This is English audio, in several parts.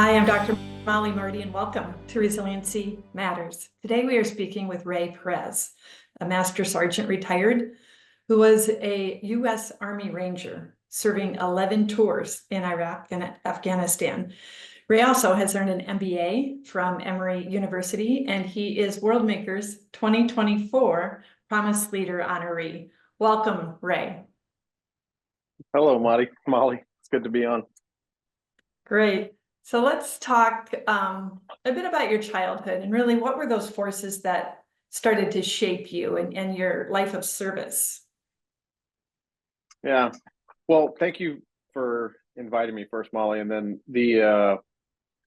Hi, I'm Dr. Molly Marty, and welcome to Resiliency Matters. Today we are speaking with Raye Perez, a Master Sergeant retired who was a U.S. Army Ranger serving 11 tours in Iraq and Afghanistan. Raye also has earned an MBA from Emory University, and he is Worldmaker's 2024 Promise Leader Honoree. Welcome, Raye. Hello, Molly. It's good to be on. Great. So let's talk a bit about your childhood and really what were those forces that started to shape you and your life of service? Yeah. Well, thank you for inviting me first, Molly. And then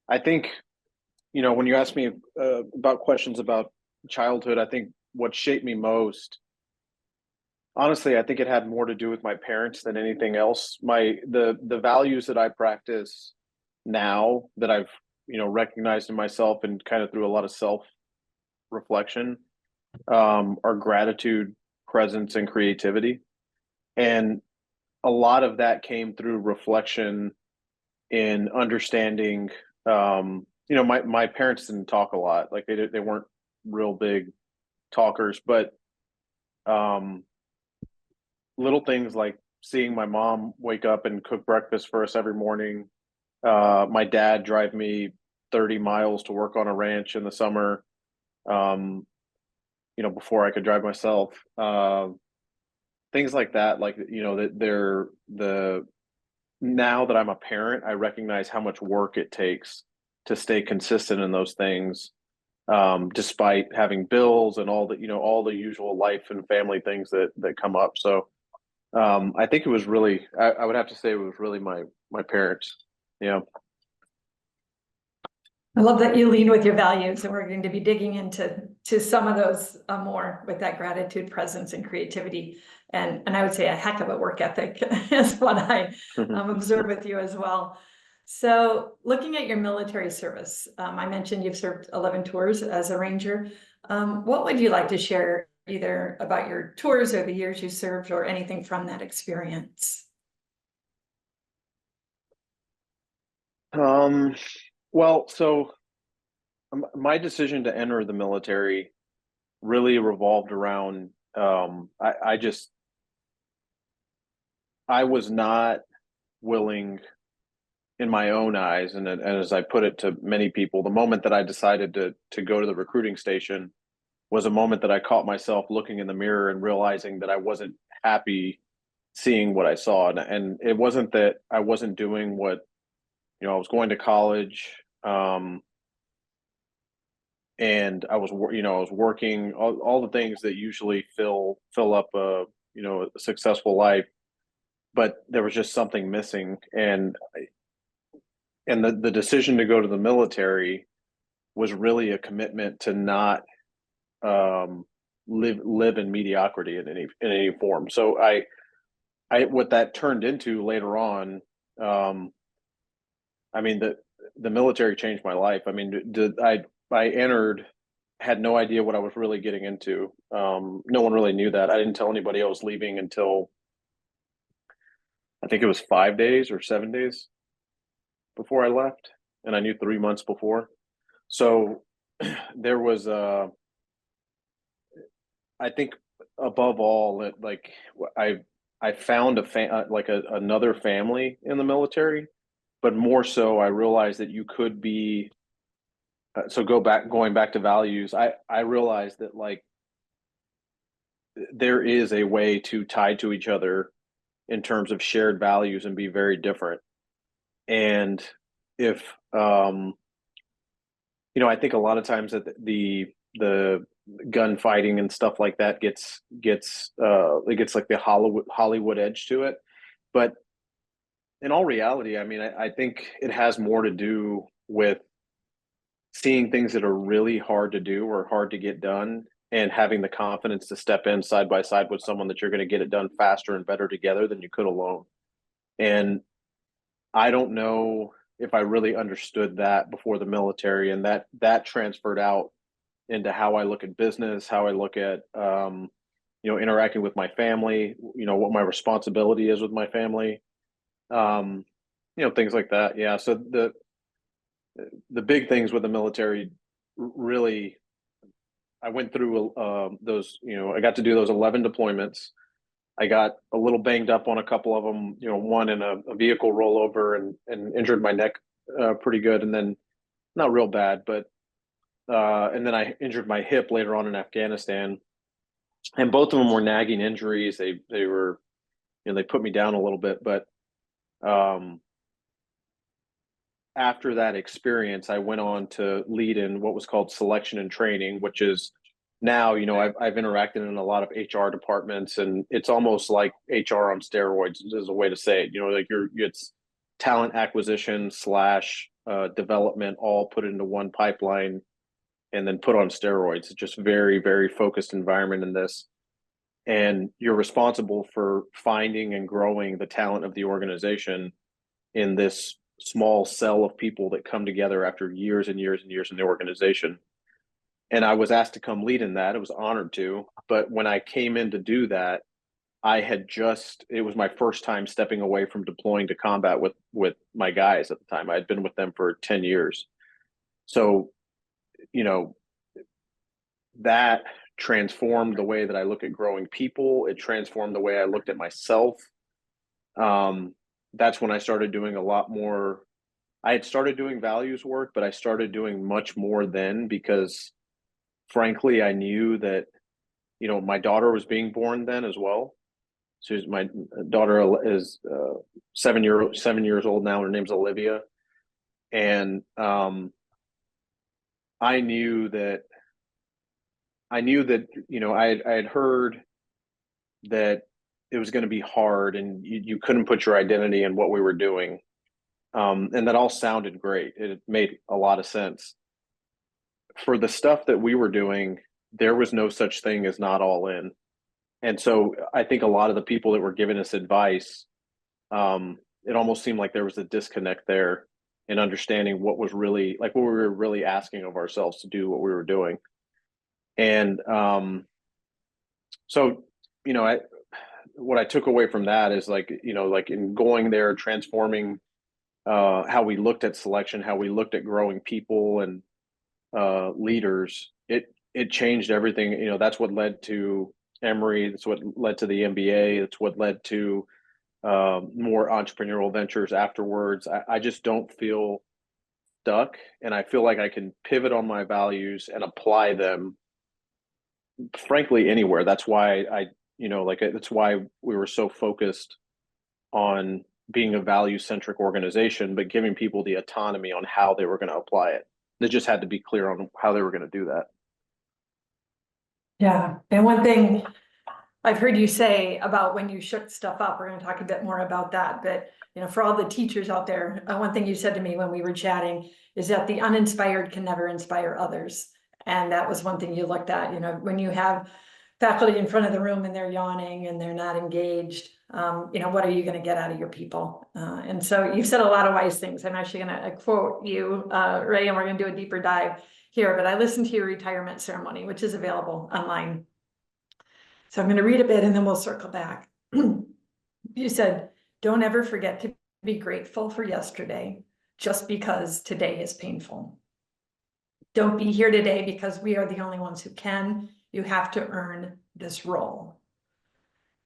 I think, when you ask me about questions about childhood, I think what shaped me most, honestly, I think it had more to do with my parents than anything else. The values that I practice now that I've, recognized in myself and kind of through a lot of self reflection, are gratitude, presence, and creativity. And a lot of that came through reflection in understanding. My parents didn't talk a lot. Like they weren't real big talkers, but um, little things like seeing my mom wake up and cook breakfast for us every morning. My dad drive me 30 miles to work on a ranch in the summer. Um, before I could drive myself. Things like that, like that they're the now that I'm a parent, I recognize how much work it takes to stay consistent in those things, despite having bills and all the usual life and family things that come up. So I think it was really, I would have to say it was really my parents. Yeah. I love that you lean with your values, and we're going to be digging into some of those more with that gratitude, presence, and creativity. And I would say a heck of a work ethic is what I observe with you as well. So looking at your military service, I mentioned you've served 11 tours as a Ranger. What would you like to share either about your tours or the years you served or anything from that experience? Well, so my decision to enter the military really revolved around I was not willing in my own eyes, and as I put it to many people, the moment that I decided to go to the recruiting station was a moment that I caught myself looking in the mirror and realizing that I wasn't happy seeing what I saw. And it wasn't that I wasn't doing what, I was going to college, and I was working all the things that usually fill up a successful life, but there was just something missing. And the decision to go to the military was really a commitment to not live in mediocrity in any form. So I what that turned into later on, I mean the military changed my life. I mean, I entered, had no idea what I was really getting into. No one really knew that. I didn't tell anybody I was leaving until I think it was 5 days or 7 days before I left, and I knew 3 months before. So there was I think above all that like I found another family in the military, but more so I realized that you could be going back to values. I realized that like there is a way to tie to each other in terms of shared values and be very different. And if I think a lot of times that the gunfighting and stuff like that gets it gets like the Hollywood edge to it. But in all reality, I mean, I think it has more to do with seeing things that are really hard to do or hard to get done and having the confidence to step in side by side with someone that you're going to get it done faster and better together than you could alone. And I don't know if I really understood that before the military, and that transferred out into how I look at business, how I look at interacting with my family, what my responsibility is with my family, things like that. Yeah. So the big things with the military really, I went through those, I got to do those 11 deployments. I got a little banged up on a couple of them, one in a vehicle rollover and injured my neck pretty good. And then not real bad, but and then I injured my hip later on in Afghanistan. And both of them were nagging injuries. They were, they put me down a little bit, but after that experience, I went on to lead in what was called selection and training, which is now, I've interacted in a lot of HR departments, and it's almost like HR on steroids is a way to say it. Like it's talent acquisition slash development all put into one pipeline and then put on steroids. It's just very, very focused environment in this. And you're responsible for finding and growing the talent of the organization in this small cell of people that come together after years and years and years in the organization. And I was asked to come lead in that. I was honored to. But when I came in to do that, it was my first time stepping away from deploying to combat with my guys at the time. I had been with them for 10 years. So, that transformed the way that I look at growing people. It transformed the way I looked at myself. That's when I started doing a lot more. I had started doing values work, but I started doing much more then because, frankly, I knew that, my daughter was being born then as well. My daughter is 7 years old now. Her name's Olivia. And I knew that, I had heard that it was going to be hard and you couldn't put your identity in what we were doing. And that all sounded great. It made a lot of sense. For the stuff that we were doing, there was no such thing as not all in. And so I think a lot of the people that were giving us advice, it almost seemed like there was a disconnect there in understanding what was really, like what we were really asking of ourselves to do what we were doing. And so, what I took away from that is like in going there, transforming how we looked at selection, how we looked at growing people and leaders, it changed everything. That's what led to Emory. That's what led to the MBA. That's what led to more entrepreneurial ventures afterwards. I just don't feel stuck, and I feel like I can pivot on my values and apply them, frankly, anywhere. That's why that's why we were so focused on being a value-centric organization, but giving people the autonomy on how they were going to apply it. They just had to be clear on how they were going to do that. Yeah. And one thing I've heard you say about when you shook stuff up, we're going to talk a bit more about that. But, for all the teachers out there, one thing you said to me when we were chatting is that the uninspired can never inspire others. And that was one thing you looked at, when you have faculty in front of the room and they're yawning and they're not engaged, what are you going to get out of your people? And so you've said a lot of wise things. I'm actually going to quote you, Ray, and we're going to do a deeper dive here, but I listened to your retirement ceremony, which is available online. So I'm going to read a bit and then we'll circle back. You said, don't ever forget to be grateful for yesterday, just because today is painful. Don't be here today because we are the only ones who can. You have to earn this role.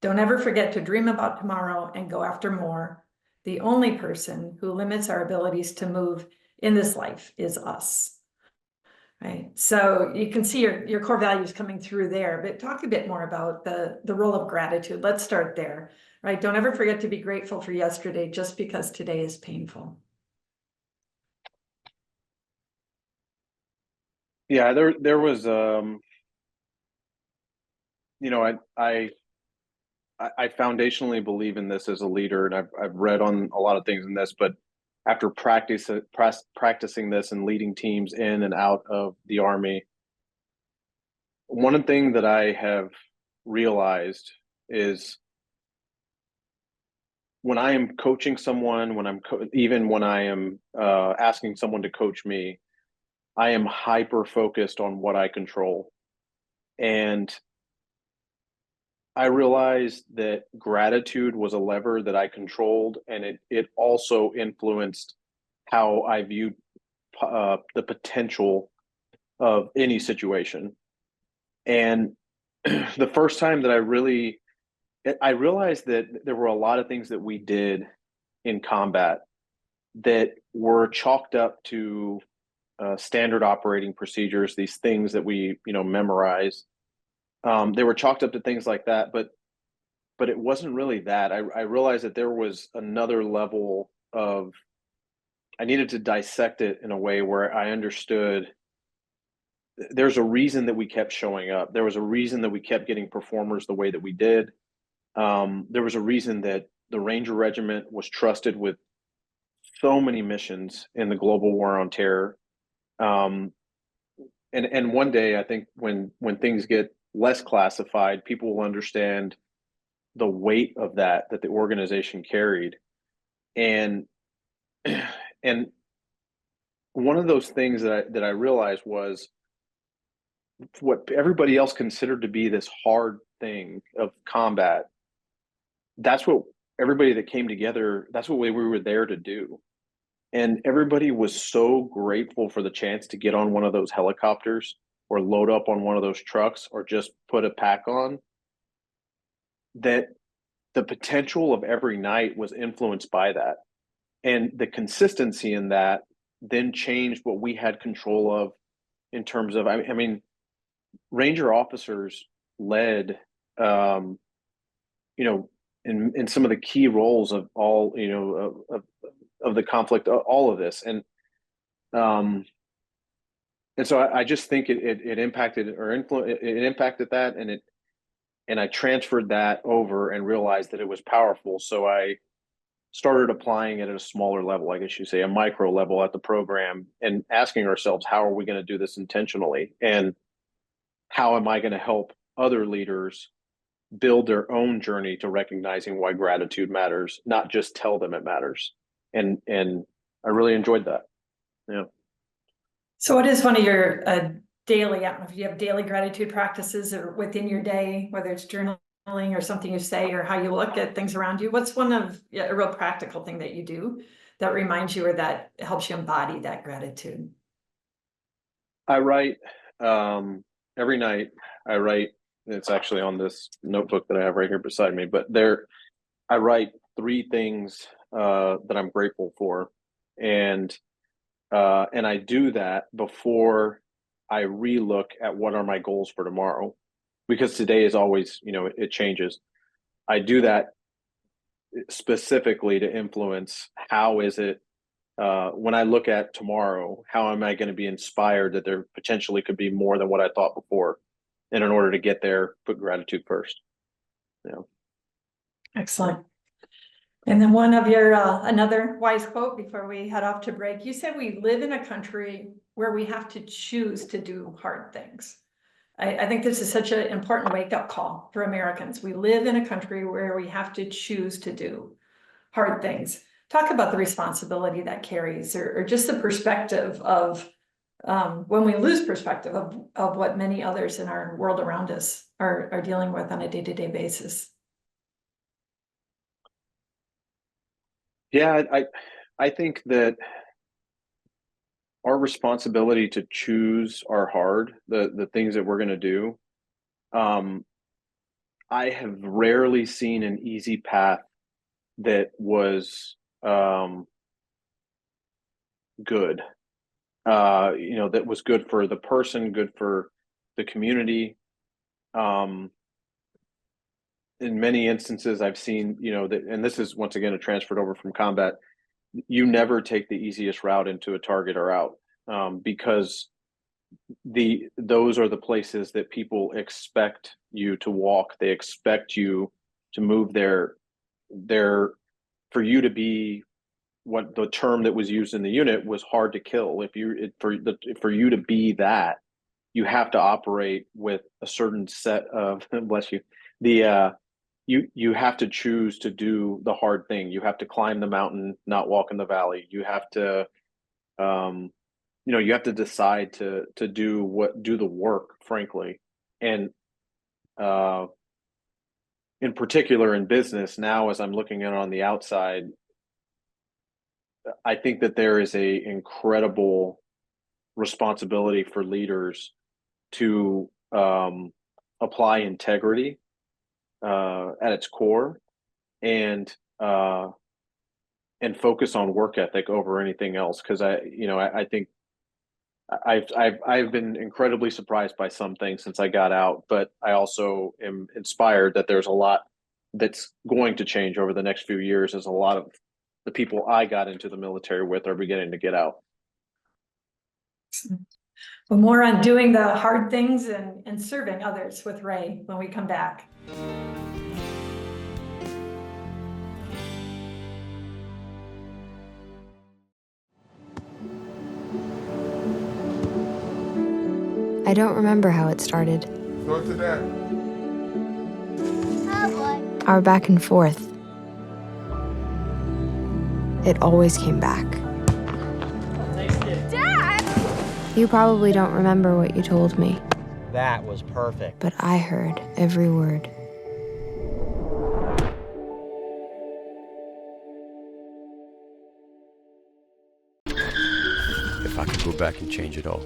Don't ever forget to dream about tomorrow and go after more. The only person who limits our abilities to move in this life is us. Right. So you can see your core values coming through there, but talk a bit more about the role of gratitude. Let's start there, right? Don't ever forget to be grateful for yesterday, just because today is painful. Yeah, there was, I foundationally believe in this as a leader, and I've read on a lot of things in this, but after practicing this and leading teams in and out of the Army, one thing that I have realized is when I am coaching someone, even when I am asking someone to coach me, I am hyper focused on what I control. And I realized that gratitude was a lever that I controlled, and it also influenced how I viewed the potential of any situation. And the first time that I realized that there were a lot of things that we did in combat that were chalked up to standard operating procedures, these things that we, memorize. They were chalked up to things like that, but it wasn't really that. I realized that there was another level of, I needed to dissect it in a way where I understood there's a reason that we kept showing up. There was a reason that we kept getting performers the way that we did. There was a reason that the Ranger Regiment was trusted with so many missions in the global war on terror. And one day, I think when things get less classified, people will understand the weight of that the organization carried. And and one of those things that I realized was what everybody else considered to be this hard thing of combat. That's what everybody that came together, that's what we were there to do. And everybody was so grateful for the chance to get on one of those helicopters or load up on one of those trucks or just put a pack on, that the potential of every night was influenced by that. And the consistency in that then changed what we had control of in terms of, I mean, Ranger officers led, in some of the key roles of all, of the conflict, all of this. And so I just think it impacted or it impacted that, and I transferred that over and realized that it was powerful. So I started applying it at a smaller level, I guess you say, a micro level at the program, and asking ourselves, how are we going to do this intentionally? And how am I going to help other leaders build their own journey to recognizing why gratitude matters, not just tell them it matters? And I really enjoyed that. Yeah. So what is one of your daily, I don't know if you have daily gratitude practices or within your day, whether it's journaling or something you say or how you look at things around you? What's one of a real practical thing that you do that reminds you or that helps you embody that gratitude? I write every night. I write, it's actually on this notebook that I have right here beside me, but I write 3 things that I'm grateful for. And I do that before I relook at what are my goals for tomorrow, because today is always, it changes. I do that specifically to influence how is it, when I look at tomorrow, how am I going to be inspired that there potentially could be more than what I thought before? And in order to get there, put gratitude first. Yeah. Excellent. And then one of your, another wise quote before we head off to break, you said we live in a country where we have to choose to do hard things. I think this is such an important wake-up call for Americans. We live in a country where we have to choose to do hard things. Talk about the responsibility that carries, or just the perspective of when we lose perspective of what many others in our world around us are dealing with on a day-to-day basis. Yeah, I think that our responsibility to choose are hard, the things that we're going to do. I have rarely seen an easy path that was good. That was good for the person, good for the community. In many instances, I've seen, that, and this is once again a transferred over from combat. You never take the easiest route into a target or out, because those are the places that people expect you to walk. They expect you to move there for you to be what the term that was used in the unit was, hard to kill. For you to be that, you have to operate with a certain set of bless you, you have to choose to do the hard thing. You have to climb the mountain, not walk in the valley. You have to you have to decide to do the work, frankly. And in particular in business now, as I'm looking at it on the outside, I think that there is a incredible responsibility for leaders to apply integrity at its core, and focus on work ethic over anything else. Because I think I've been incredibly surprised by some things since I got out, but I also am inspired that there's a lot that's going to change over the next few years, as a lot of the people I got into the military with are beginning to get out. Well, more on doing the hard things and serving others with Raye when we come back. I don't remember how it started. Go to that. Our back and forth. It always came back. Dad! You probably don't remember what you told me, That was perfect. but I heard every word. If I could go back and change it all,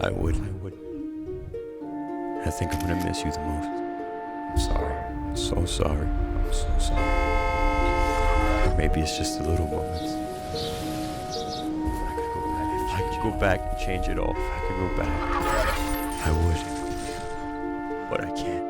I would. I think I'm gonna miss you the most. I'm sorry. I'm so sorry. I'm so sorry. Maybe it's just the little moments. If I could go back and change it all, if I could go back, I would. But I can't.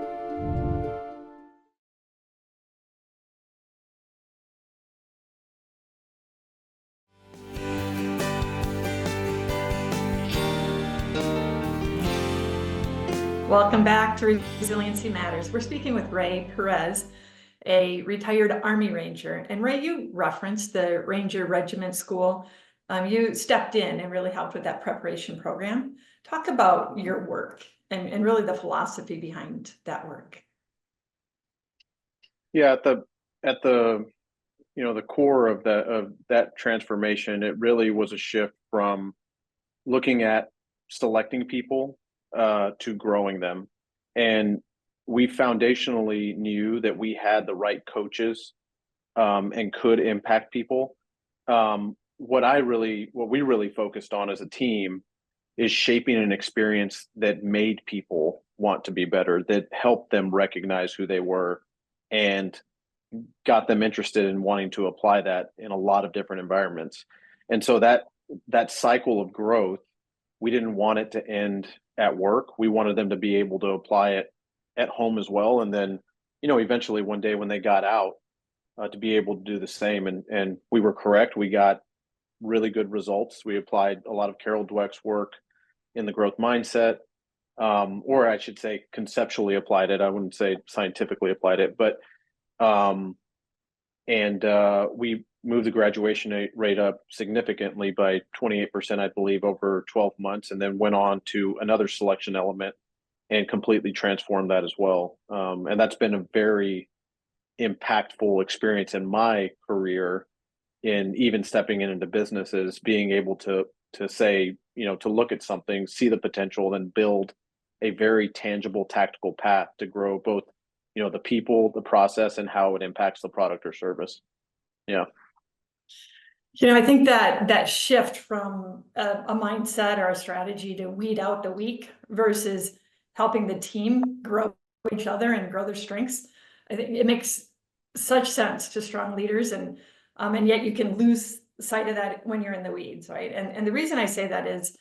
Welcome back to Resiliency Matters. We're speaking with Raye Perez, a retired Army Ranger. And Raye, you referenced the Ranger Regiment School. You stepped in and really helped with that preparation program. Talk about your work and really the philosophy behind that work. Yeah, at the the core of that transformation, it really was a shift from looking at selecting people to growing them. And we foundationally knew that we had the right coaches and could impact people. What we really focused on as a team is shaping an experience that made people want to be better, that helped them recognize who they were, and got them interested in wanting to apply that in a lot of different environments. And so that cycle of growth, we didn't want it to end at work. We wanted them to be able to apply it at home as well. And then, eventually one day when they got out, to be able to do the same. And we were correct. We got really good results. We applied a lot of Carol Dweck's work in the growth mindset, or I should say conceptually applied it. I wouldn't say scientifically applied it, but we moved the graduation rate up significantly by 28%, I believe, over 12 months, and then went on to another selection element and completely transformed that as well. And that's been a very impactful experience in my career, in even stepping into businesses, being able to say, to look at something, see the potential, then build a very tangible tactical path to grow both, the people, the process, and how it impacts the product or service. Yeah. I think that shift from a mindset or a strategy to weed out the weak versus helping the team grow each other and grow their strengths, I think it makes such sense to strong leaders, and yet you can lose sight of that when you're in the weeds, right? And the reason I say that is,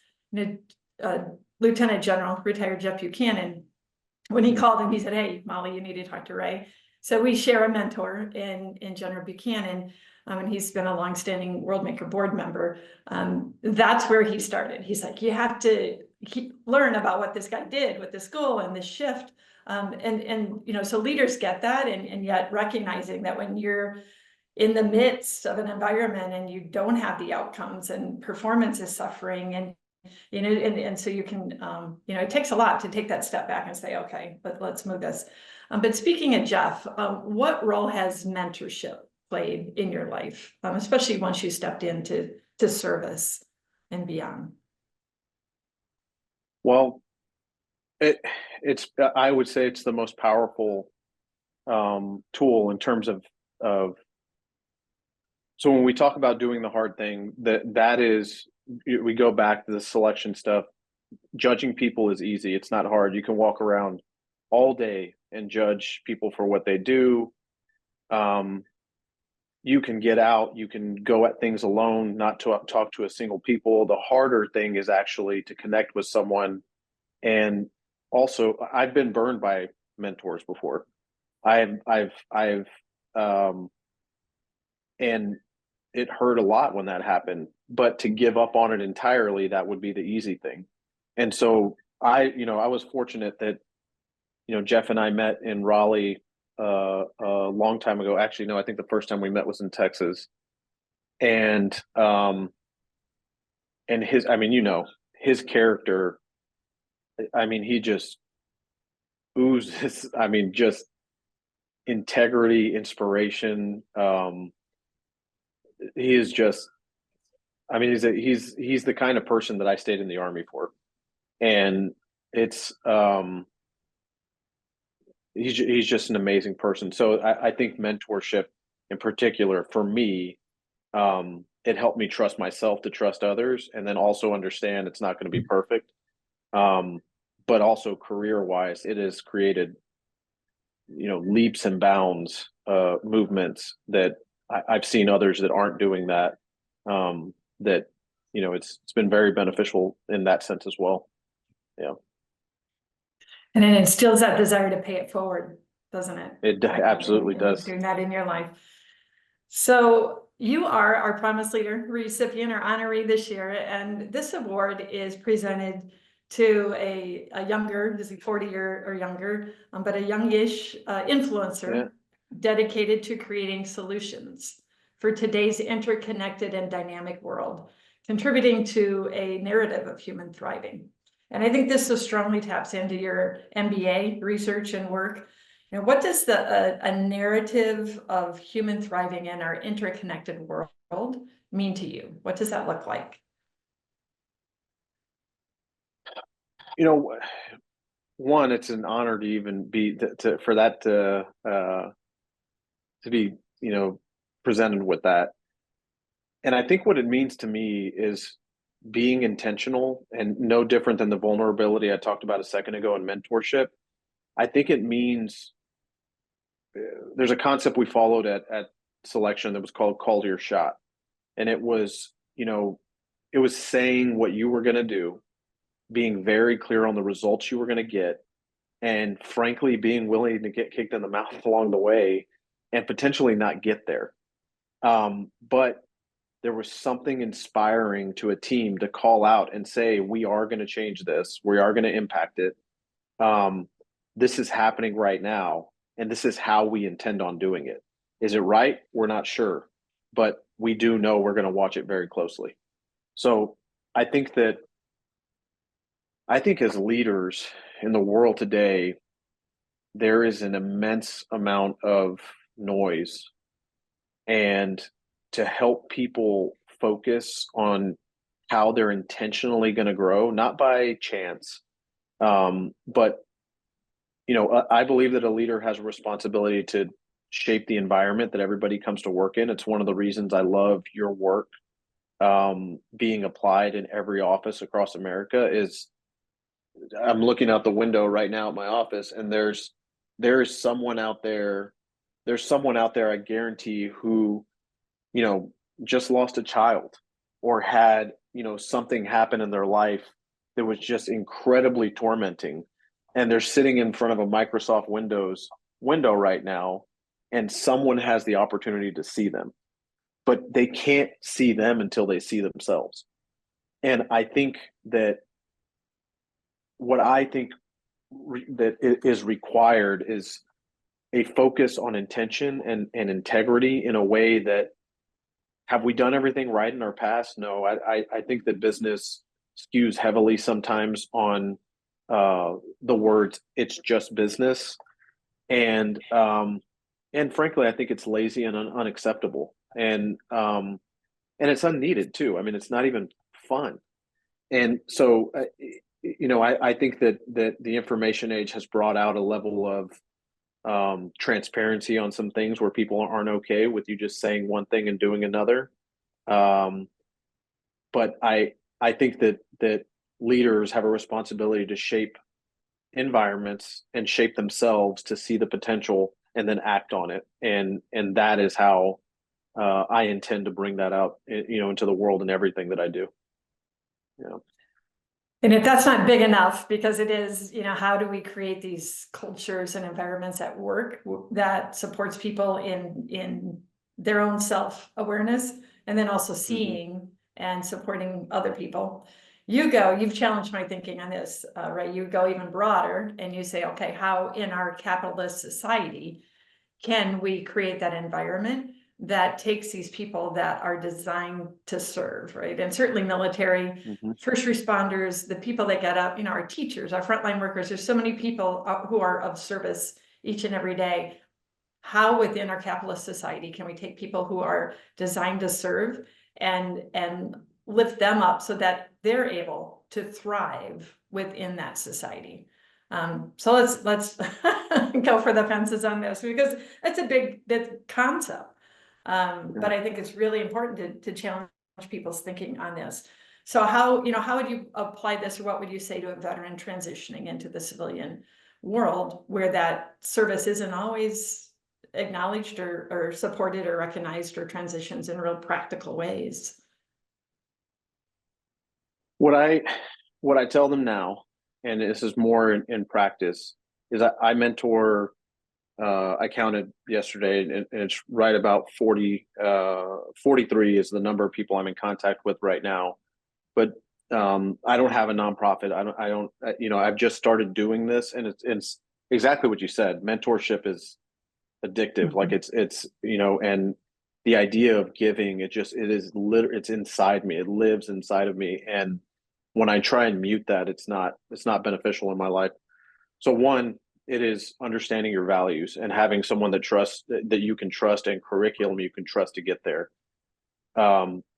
Lieutenant General, retired Jeff Buchanan, when he called him, he said, "Hey, Molly, you need to talk to Raye." So we share a mentor in General Buchanan, and he's been a longstanding Worldmaker board member. That's where he started. He's like, you have to learn about what this guy did with the school and this shift. So leaders get that, and yet recognizing that when you're in the midst of an environment and you don't have the outcomes and performance is suffering, and so you can, it takes a lot to take that step back and say, okay, let's move this. But speaking of Jeff, what role has mentorship played in your life, especially once you stepped into service and beyond? Well, I would say it's the most powerful tool in terms of. So when we talk about doing the hard thing, that is we go back to the selection stuff. Judging people is easy. It's not hard. You can walk around all day and judge people for what they do. You can get out, you can go at things alone, not to talk to a single people. The harder thing is actually to connect with someone. And also, I've been burned by mentors before. And it hurt a lot when that happened. But to give up on it entirely, that would be the easy thing. And so I was fortunate that, Jeff and I met in Raleigh a long time ago. Actually, no, I think the first time we met was in Texas. And his, his character, he just oozes, just integrity, inspiration. He is just, he's the kind of person that I stayed in the Army for. And it's, he's just an amazing person. So I think mentorship in particular for me, it helped me trust myself to trust others, and then also understand it's not going to be perfect. But also career wise, it has created, leaps and bounds, movements that I've seen others that aren't doing that. That, it's been very beneficial in that sense as well. Yeah. And it instills that desire to pay it forward, doesn't it? It absolutely does. Doing that in your life. So you are our Promise Leader recipient or honoree this year, and this award is presented to a younger, is he 40 or younger, but a youngish influencer dedicated to creating solutions for today's interconnected and dynamic world, contributing to a narrative of human thriving. And I think this so strongly taps into your MBA research and work. What does a narrative of human thriving in our interconnected world mean to you? What does that look like? One, it's an honor to even be for that to be, presented with that. And I think what it means to me is being intentional, and no different than the vulnerability I talked about a second ago in mentorship. I think it means there's a concept we followed at selection that was called call your shot. And it was, it was saying what you were going to do, being very clear on the results you were going to get, and frankly, being willing to get kicked in the mouth along the way and potentially not get there. But there was something inspiring to a team to call out and say, we are going to change this. We are going to impact it. This is happening right now. And this is how we intend on doing it. Is it right? We're not sure, but we do know we're going to watch it very closely. So I think as leaders in the world today, there is an immense amount of noise, and to help people focus on how they're intentionally going to grow, not by chance, but I believe that a leader has a responsibility to shape the environment that everybody comes to work in. It's one of the reasons I love your work being applied in every office across America. Is I'm looking out the window right now at my office, and there is someone out there. There's someone out there, I guarantee, who, just lost a child, or had, something happen in their life that was just incredibly tormenting. And they're sitting in front of a Microsoft Windows window right now, and someone has the opportunity to see them, but they can't see them until they see themselves. And I think that that is required is a focus on intention and integrity in a way that, have we done everything right in our past? No, I think that business skews heavily sometimes on the words, it's just business. And frankly, I think it's lazy and unacceptable. And it's unneeded too. It's not even fun. And so, I think that the information age has brought out a level of transparency on some things where people aren't okay with you just saying one thing and doing another. But but I think that leaders have a responsibility to shape environments and shape themselves to see the potential and then act on it. And that is how I intend to bring that out, into the world and everything that I do. Yeah. And if that's not big enough, because it is, how do we create these cultures and environments at work that supports people in their own self-awareness, and then also seeing and supporting other people. You've challenged my thinking on this, right? You go even broader and you say, okay, how in our capitalist society can we create that environment that takes these people that are designed to serve, right? And certainly military, first responders, the people that get up, our teachers, our frontline workers, there's so many people who are of service each and every day. How within our capitalist society can we take people who are designed to serve and lift them up so that they're able to thrive within that society? So let's go for the fences on this, because that's a big concept. But I think it's really important to challenge people's thinking on this. So how would you apply this, or what would you say to a veteran transitioning into the civilian world where that service isn't always acknowledged or supported or recognized, or transitions in real practical ways? What I tell them now, and this is more in practice, is I mentor, I counted yesterday, and it's right about 43 is the number of people I'm in contact with right now. But I don't have a nonprofit. I don't, I've just started doing this, and it's exactly what you said. Mentorship is addictive. Like it's, and the idea of giving, it's inside me. It lives inside of me. And when I try and mute that, it's not beneficial in my life. So one, it is understanding your values and having someone that you can trust, and curriculum you can trust to get there.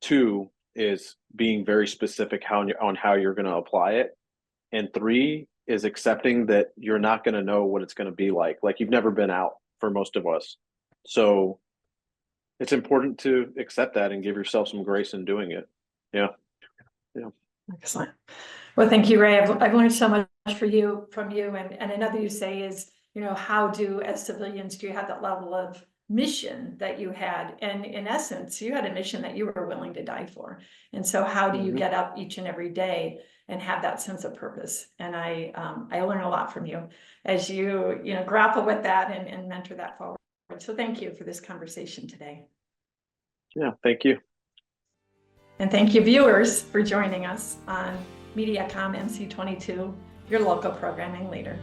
Two is being very specific on how you're going to apply it. And three is accepting that you're not going to know what it's going to be like you've never been out for most of us. So it's important to accept that and give yourself some grace in doing it. Yeah. Excellent. Well, thank you, Ray. I've learned so much from you, and another you say is, how as civilians, do you have that level of mission that you had? And in essence, you had a mission that you were willing to die for. And so how do you get up each and every day and have that sense of purpose? And I learn a lot from you as you grapple with that and mentor that forward. So thank you for this conversation today. Yeah, thank you. And thank you, viewers, for joining us on MediaCom MC22, your local programming leader.